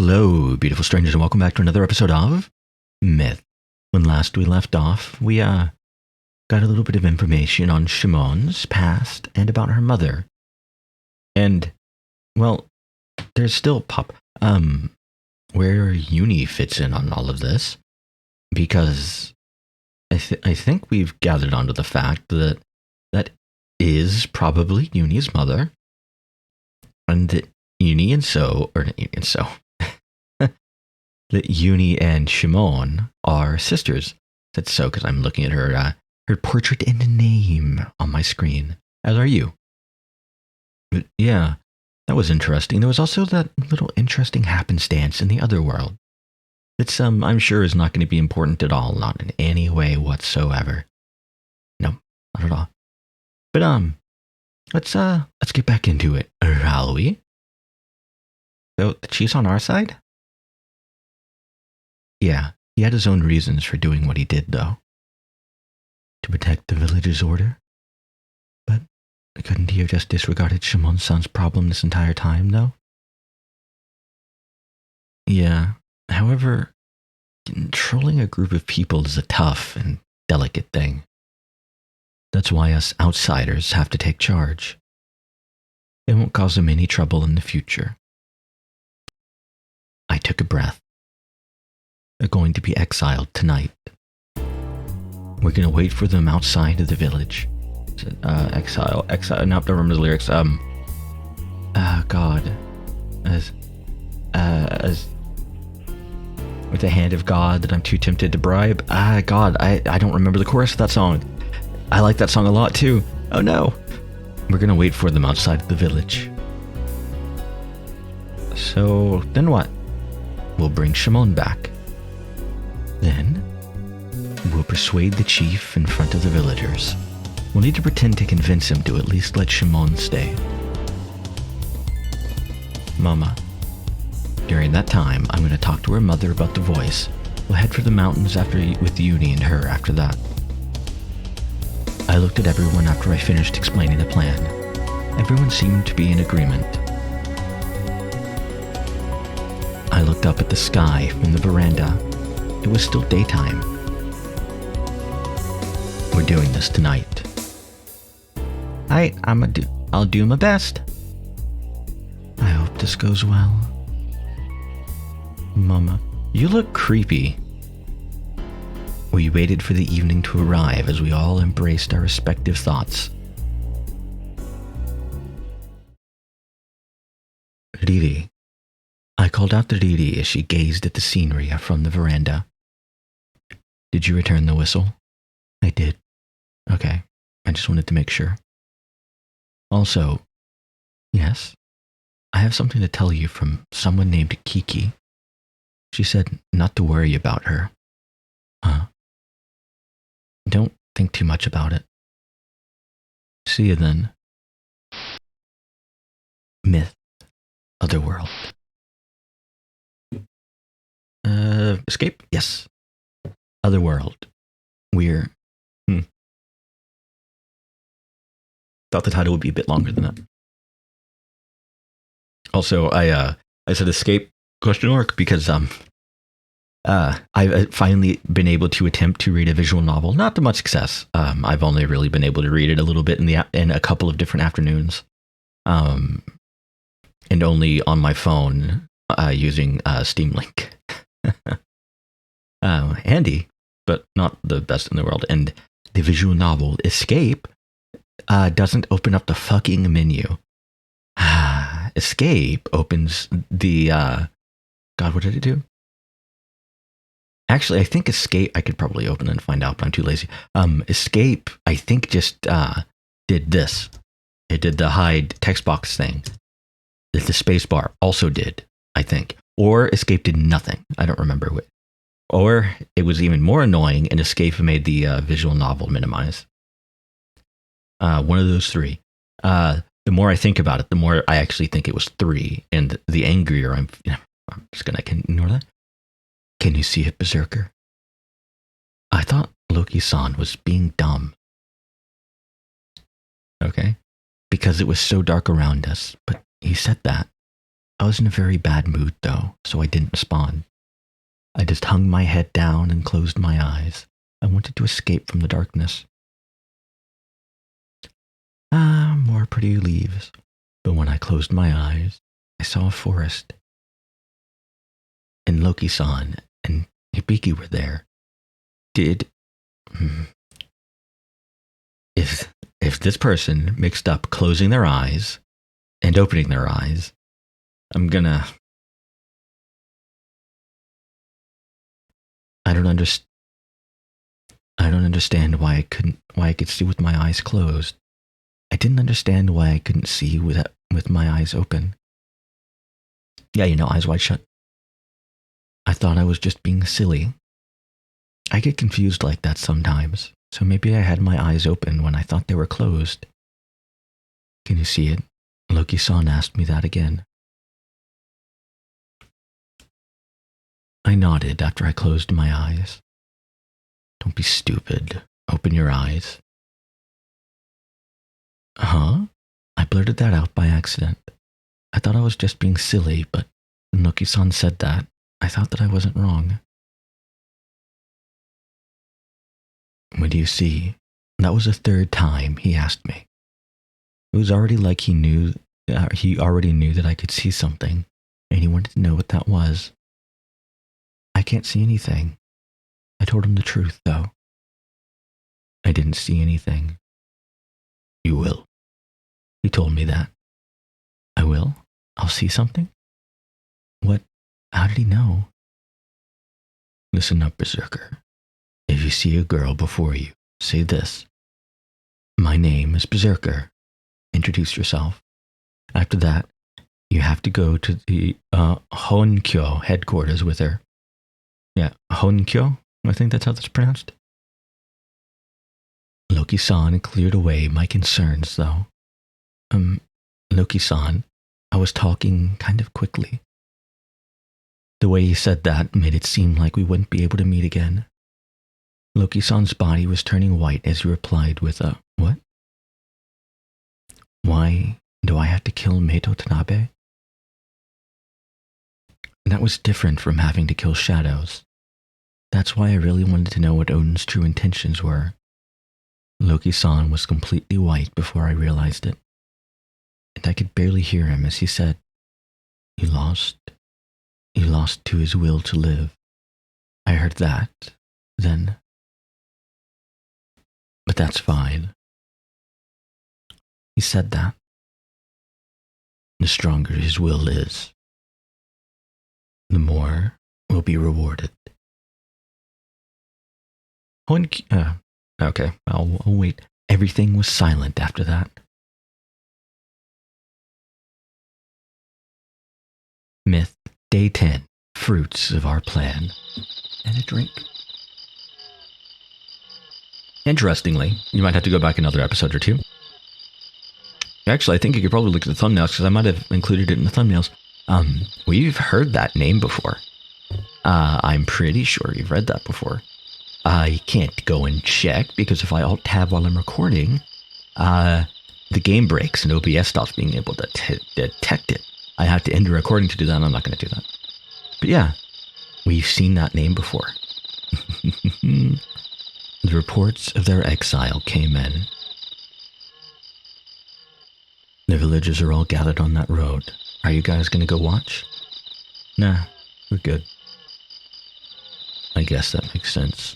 Hello, beautiful strangers, and welcome back to another episode of Myth. When last we left off, we got a little bit of information on Shimon's past and about her mother. And, well, there's still where Uni fits in on all of this, because I think we've gathered onto the fact that that is probably Uni's mother, and that Uni and that Uni and Shimon are sisters. That's so because I'm looking at her portrait and name on my screen, as are you. But yeah, that was interesting. There was also that little interesting happenstance in the other world. It's I'm sure is not going to be important at all, not in any way whatsoever. No, not at all. But let's get back into it, shall we? So the chief's on our side? Yeah, he had his own reasons for doing what he did, though. To protect the village's order. But couldn't he have just disregarded Shimon's son's problem this entire time, though? Yeah, however, controlling a group of people is a tough and delicate thing. That's why us outsiders have to take charge. It won't cause him any trouble in the future. I took a breath. They're going to be exiled tonight. We're going to wait for them outside of the village. Exile, no, don't remember the lyrics. God. As with the hand of God that I'm too tempted to bribe. God, I don't remember the chorus of that song. I like that song a lot too. Oh no. We're going to wait for them outside of the village. So, then what? We'll bring Shimon back. Then, we'll persuade the chief in front of the villagers. We'll need to pretend to convince him to at least let Shimon stay. Mama. During that time, I'm going to talk to her mother about the voice. We'll head for the mountains with Uni and her after that. I looked at everyone after I finished explaining the plan. Everyone seemed to be in agreement. I looked up at the sky from the veranda. It was still daytime. We're doing this tonight. I'll do my best. I hope this goes well. Mama, you look creepy. We waited for the evening to arrive as we all embraced our respective thoughts. Riri. I called out to Riri as she gazed at the scenery from the veranda. Did you return the whistle? I did. Okay, I just wanted to make sure. Also, yes, I have something to tell you from someone named Kiki. She said not to worry about her. Huh? Don't think too much about it. See you then. Myth. Otherworld. Escape? Yes. Otherworld. We're... Thought the title would be a bit longer than that. Also, I said escape ? Because I've finally been able to attempt to read a visual novel. Not to much success. I've only really been able to read it a little bit in a couple of different afternoons. And only on my phone using Steam Link. Handy, but not the best in the world. And the visual novel Escape doesn't open up the fucking menu. Escape opens the God, what did it do? Actually, I think Escape I could probably open and find out, but I'm too lazy. Escape, I think, just did this. It did the hide text box thing. The space bar also did, I think. Or Escape did nothing. I don't remember what. Or it was even more annoying and Escape made the visual novel minimize. One of those three. The more I think about it, the more I actually think it was 3. And the angrier I'm just going to ignore that. Can you see it, Berserker? I thought Loki-san was being dumb. Okay? Because it was so dark around us, but he said that. I was in a very bad mood, though, so I didn't respond. I just hung my head down and closed my eyes. I wanted to escape from the darkness. More pretty leaves. But when I closed my eyes, I saw a forest. And Loki-san and Hibiki were there. If this person mixed up closing their eyes and opening their eyes, I don't understand why I could see with my eyes closed. I didn't understand why I couldn't see with my eyes open. Yeah, eyes wide shut. I thought I was just being silly. I get confused like that sometimes, so maybe I had my eyes open when I thought they were closed. Can you see it? Loki-san asked me that again. I nodded after I closed my eyes. Don't be stupid. Open your eyes. Huh? I blurted that out by accident. I thought I was just being silly, but when Loki-san said that, I thought that I wasn't wrong. What do you see? That was the third time he asked me. It was already like he already knew that I could see something, and he wanted to know what that was. I can't see anything. I told him the truth, though. I didn't see anything. You will. He told me that. I will? I'll see something? What? How did he know? Listen up, Berserker. If you see a girl before you, say this. My name is Berserker. Introduce yourself. After that, you have to go to the Honkyo headquarters with her. Yeah, Honkyo? I think that's how that's pronounced. Loki-san cleared away my concerns, though. Loki-san, I was talking kind of quickly. The way he said that made it seem like we wouldn't be able to meet again. Loki-san's body was turning white as he replied with a, what? Why do I have to kill Meito Tanabe? That was different from having to kill shadows. That's why I really wanted to know what Odin's true intentions were. Loki-san was completely white before I realized it, and I could barely hear him as he said, He lost to his will to live. I heard that, then. But that's fine. He said that. The stronger his will is, the more will be rewarded. Okay, I'll wait. Everything was silent after that. Myth, Day 10, Fruits of Our Plan, and a drink. Interestingly, you might have to go back another episode or two. Actually, I think you could probably look at the thumbnails, because I might have included it in the thumbnails. We've heard that name before. I'm pretty sure you've read that before. I can't go and check, because if I alt-tab while I'm recording, the game breaks and OBS stops being able to detect it. I have to end the recording to do that, and I'm not going to do that. But yeah, we've seen that name before. The reports of their exile came in. The villagers are all gathered on that road. Are you guys going to go watch? Nah, we're good. I guess that makes sense.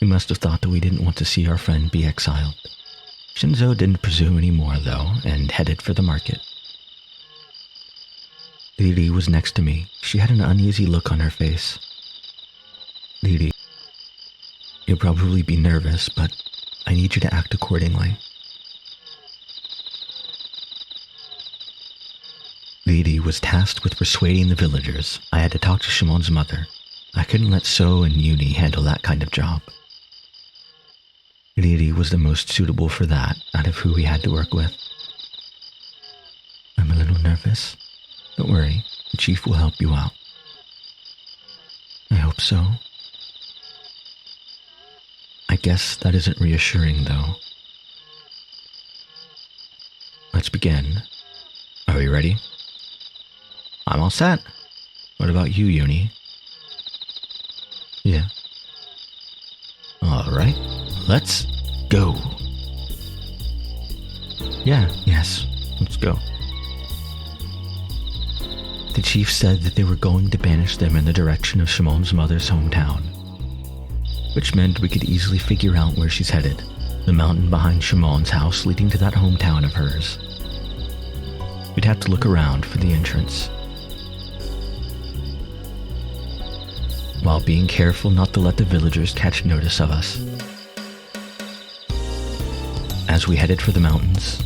We must have thought that we didn't want to see our friend be exiled. Shinzo didn't pursue any more, though, and headed for the market. Riri was next to me. She had an uneasy look on her face. Riri, you'll probably be nervous, but I need you to act accordingly. Riri was tasked with persuading the villagers. I had to talk to Shimon's mother. I couldn't let So and Yuni handle that kind of job. Riri was the most suitable for that out of who we had to work with. I'm a little nervous. Don't worry, the chief will help you out. I hope so. I guess that isn't reassuring, though. Let's begin. Are we ready? I'm all set. What about you, Uni? Yeah. All right. Let's go. Yeah, yes. Let's go. The chief said that they were going to banish them in the direction of Shimon's mother's hometown, which meant we could easily figure out where she's headed. The mountain behind Shimon's house leading to that hometown of hers. We'd have to look around for the entrance, while being careful not to let the villagers catch notice of us. As we headed for the mountains.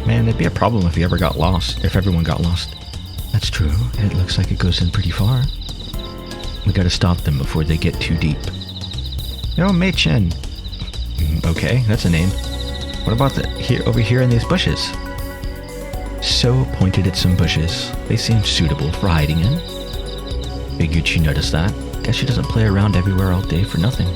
Man, it'd be a problem if everyone got lost. That's true. It looks like it goes in pretty far. We gotta stop them before they get too deep. Yo, Mei-Chen. Okay, that's a name. What about over here in these bushes? So pointed at some bushes. They seemed suitable for hiding in. Figured she noticed that. Guess she doesn't play around everywhere all day for nothing.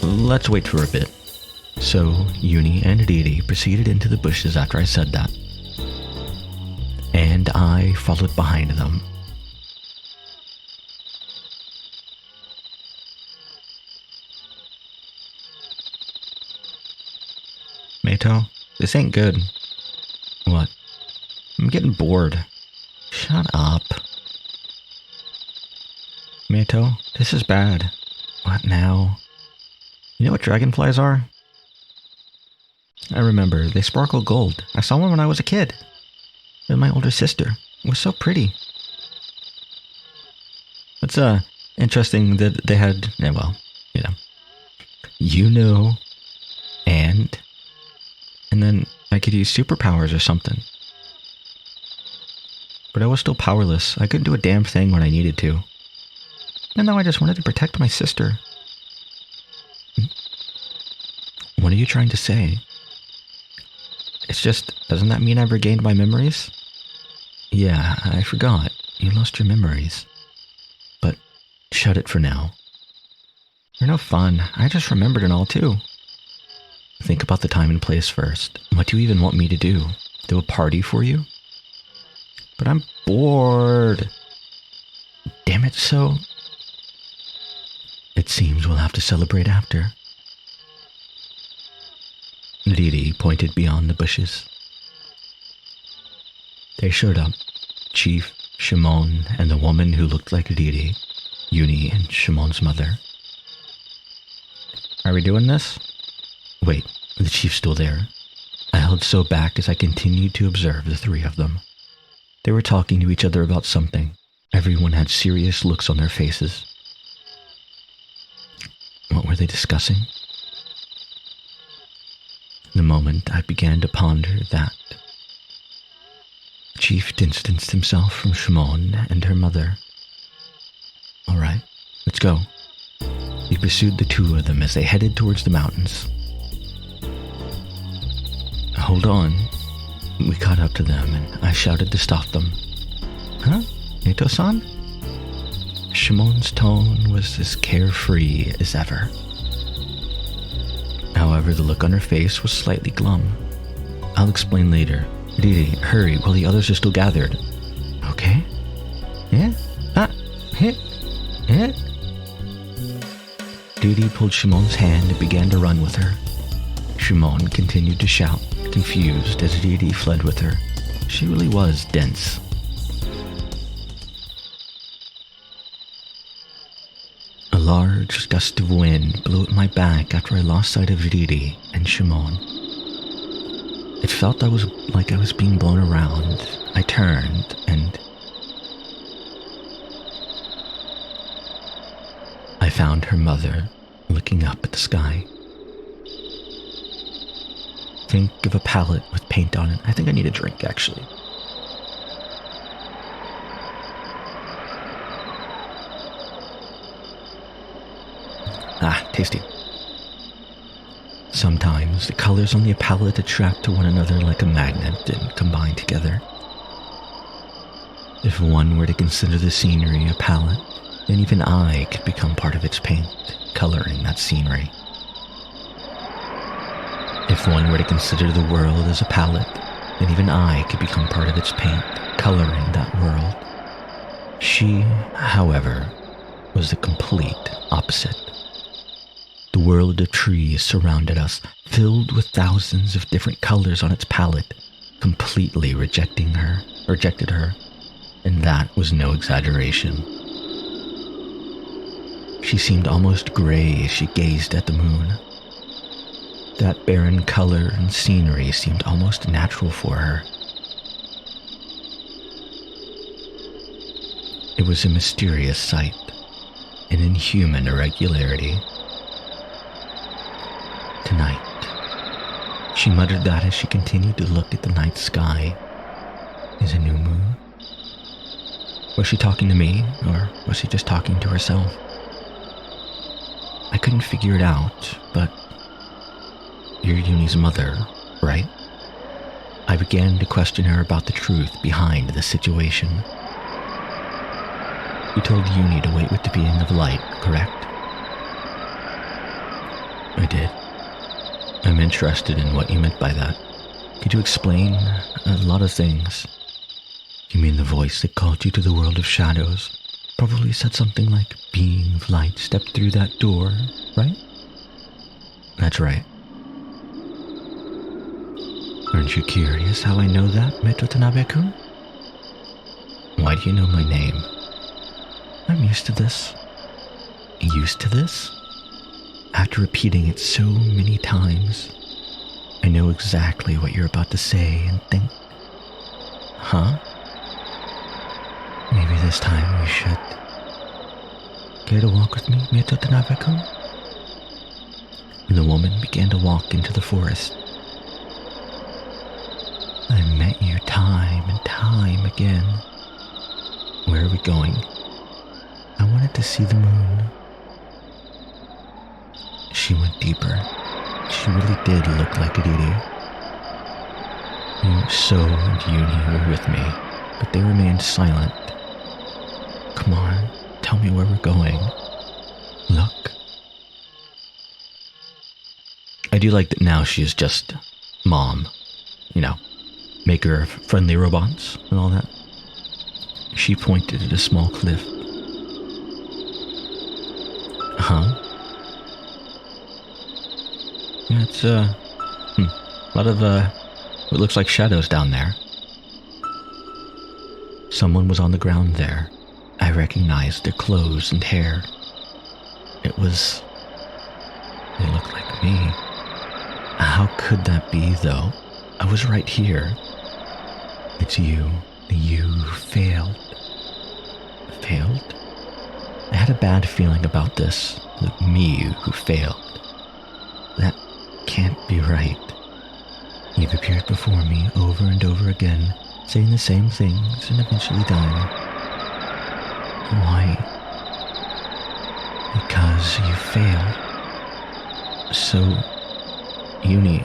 Let's wait for a bit. So, Uni and Riri proceeded into the bushes after I said that. And I followed behind them. Meito, this ain't good. What? I'm getting bored. Shut up. Meito, this is bad. What now? You know what dragonflies are? I remember, they sparkle gold. I saw one when I was a kid. With my older sister. It was so pretty. It's interesting that they had, and then I could use superpowers or something. But I was still powerless. I couldn't do a damn thing when I needed to. And now I just wanted to protect my sister. What are you trying to say? It's just, doesn't that mean I've regained my memories? Yeah, I forgot. You lost your memories. But shut it for now. You're no fun. I just remembered it all too. Think about the time and place first. What do you even want me to do? Do a party for you? But I'm bored. Damn it, so. It seems we'll have to celebrate after. Riri pointed beyond the bushes. They showed up. Chief, Shimon, and the woman who looked like Riri, Uni, and Shimon's mother. Are we doing this? Wait, the chief's still there. I held so back as I continued to observe the three of them. They were talking to each other about something. Everyone had serious looks on their faces. What were they discussing? The moment I began to ponder that, the chief distanced himself from Shimon and her mother. All right, let's go. He pursued the two of them as they headed towards the mountains. Hold on. We caught up to them and I shouted to stop them. Huh? Meito-san? Shimon's tone was as carefree as ever. However, the look on her face was slightly glum. I'll explain later. Riri, hurry while the others are still gathered. Okay? Yeah? Hit? Riri pulled Shimon's hand and began to run with her. Shimon continued to shout, confused as Riri fled with her. She really was dense. A large gust of wind blew at my back after I lost sight of Riri and Shimon. It felt like I was being blown around. I turned and I found her mother looking up at the sky. Think of a palette with paint on it. I think I need a drink, actually. Tasty. Sometimes the colors on the palette attract to one another like a magnet and combine together. If one were to consider the scenery a palette, then even I could become part of its paint, coloring that scenery. If one were to consider the world as a palette, and even I could become part of its paint, coloring that world. She, however, was the complete opposite. The world of trees surrounded us, filled with thousands of different colors on its palette, completely rejected her, and that was no exaggeration. She seemed almost gray as she gazed at the moon. That barren color and scenery seemed almost natural for her. It was a mysterious sight, an inhuman irregularity. Tonight, she muttered that as she continued to look at the night sky, is a new moon. Was she talking to me, or was she just talking to herself? I couldn't figure it out, but you're Uni's mother, right? I began to question her about the truth behind the situation. You told Uni to wait with the being of light, correct? I did. I'm interested in what you meant by that. Could you explain a lot of things? You mean the voice that called you to the world of shadows probably said something like, being of light stepped through that door, right? That's right. Aren't you curious how I know that, Metro Tanabe-kun? Why do you know my name? I'm used to this. Used to this? After repeating it so many times, I know exactly what you're about to say and think. Huh? Maybe this time we should. Care to walk with me, Mito Tanabe-kun? And the woman began to walk into the forest. I met you time and time again. Where are we going? I wanted to see the moon. She went deeper. She really did look like a Iri. So and Uni were with me, but they remained silent. Come on, tell me where we're going. Look. I do like that now she is just mom, maker of friendly robots and all that. She pointed at a small cliff. Huh? It's a lot of what looks like shadows down there. Someone was on the ground there. I recognized their clothes and hair. They looked like me. How could that be, though? I was right here. It's you. You failed. Failed? I had a bad feeling about this. Me who failed. That can't be right. You've appeared before me over and over again, saying the same things and eventually dying. Why? Because you failed. So, Uni,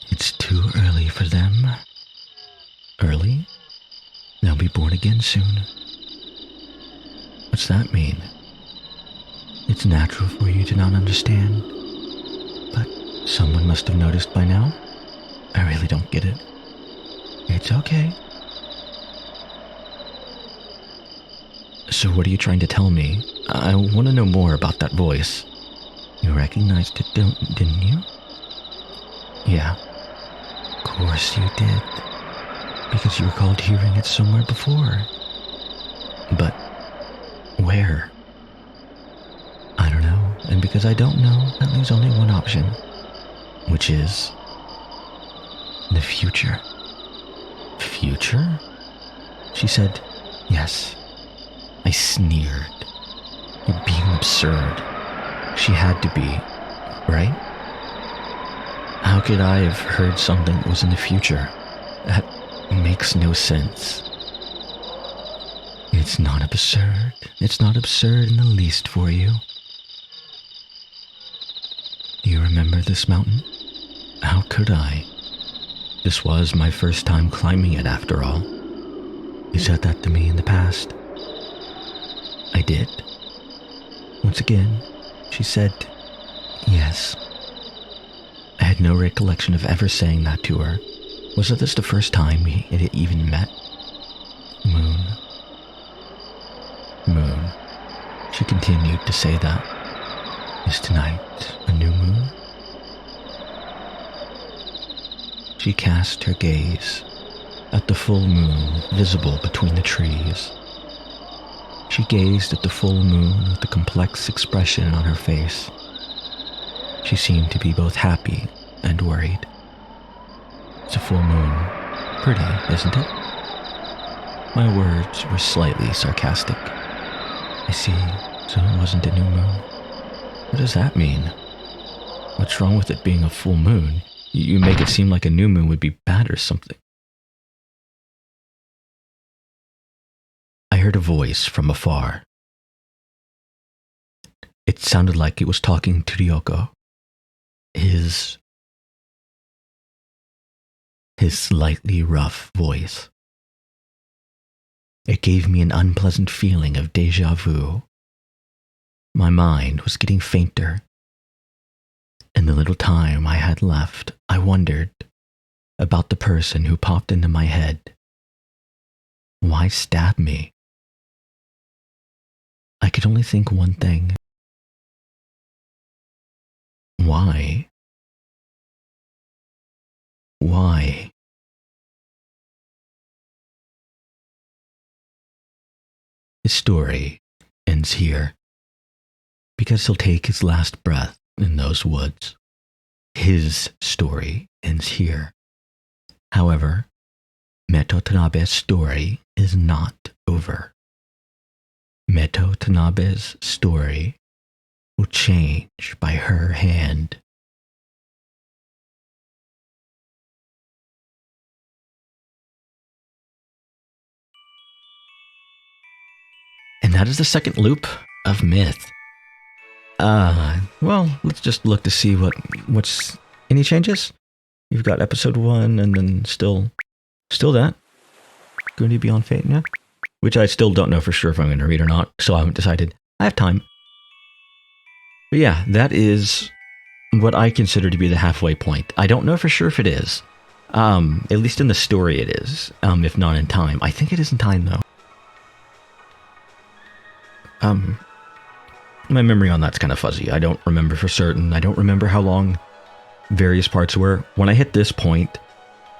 it's too early for them. Early? They'll be born again soon. What's that mean? It's natural for you to not understand, but someone must have noticed by now. I really don't get it. It's okay. So what are you trying to tell me? I want to know more about that voice. You recognized it, didn't you? Yeah. Of course you did. Because you recalled hearing it somewhere before. But where? I don't know. And because I don't know, that leaves only one option. Which is the future. Future? She said, yes. I sneered. You're being absurd. She had to be, right? How could I have heard something that was in the future? That makes no sense. It's not absurd. It's not absurd in the least for you. Do you remember this mountain? How could I? This was my first time climbing it after all. You said that to me in the past. I did. Once again, she said, yes. I had had no recollection of ever saying that to her. Was this the first time we had even met? Moon. Moon. She continued to say that. Is tonight a new moon? She cast her gaze at the full moon visible between the trees. She gazed at the full moon with a complex expression on her face. She seemed to be both happy and worried. It's a full moon. Pretty, isn't it? My words were slightly sarcastic. I see, so it wasn't a new moon. What does that mean? What's wrong with it being a full moon? You make it seem like a new moon would be bad or something. I heard a voice from afar. It sounded like it was talking to Ryoko. His slightly rough voice. It gave me an unpleasant feeling of déjà vu. My mind was getting fainter. In the little time I had left, I wondered about the person who popped into my head. Why stab me? I could only think one thing. Why? Why? His story ends here, because he'll take his last breath in those woods. His story ends here. However, Meto Tanabe's story is not over. Meto Tanabe's story will change by her hand. And that is the second loop of Myth. Well, let's just look to see what's any changes. You've got episode 1 and then still that. Going to be on Fate, yeah? Which I still don't know for sure if I'm going to read or not, so I haven't decided. I have time. But yeah, that is what I consider to be the halfway point. I don't know for sure if it is. At least in the story it is, if not in time. I think it is in time, though. My memory on that's kind of fuzzy. I don't remember for certain. I don't remember how long various parts were. When I hit this point,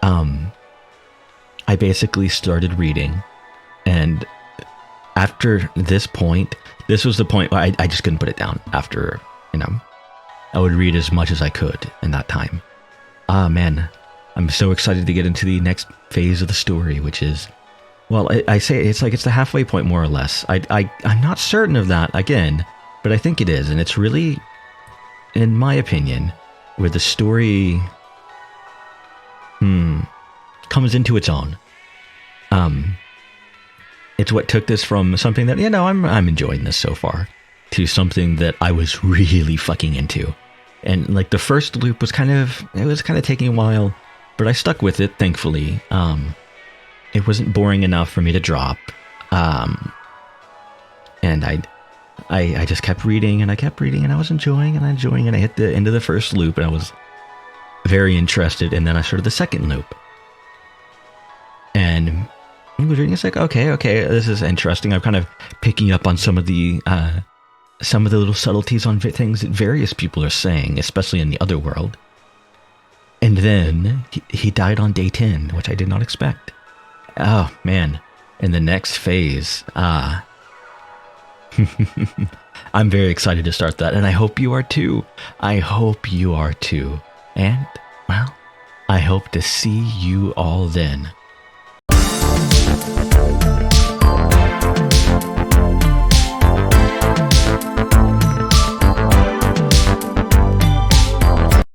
I basically started reading, and after this point, this was the point where I just couldn't put it down. After, I would read as much as I could in that time. Man, I'm so excited to get into the next phase of the story, which is, well, I say it's like it's the halfway point more or less. I'm not certain of that again, but I think it is, and it's really, in my opinion, where the story comes into its own. It's what took this from something that, I'm enjoying this so far, to something that I was really fucking into. And like the first loop was kind of taking a while, but I stuck with it, thankfully. It wasn't boring enough for me to drop. And I just kept reading, and I kept reading, and I was enjoying, and I hit the end of the first loop, and I was very interested, and then I started the second loop. And I was reading, it's like, okay, this is interesting. I'm kind of picking up on some of the little subtleties on things that various people are saying, especially in the other world. And then he died on day 10, which I did not expect. Oh, man. In the next phase, I'm very excited to start that, and I hope you are too. And, well, I hope to see you all then.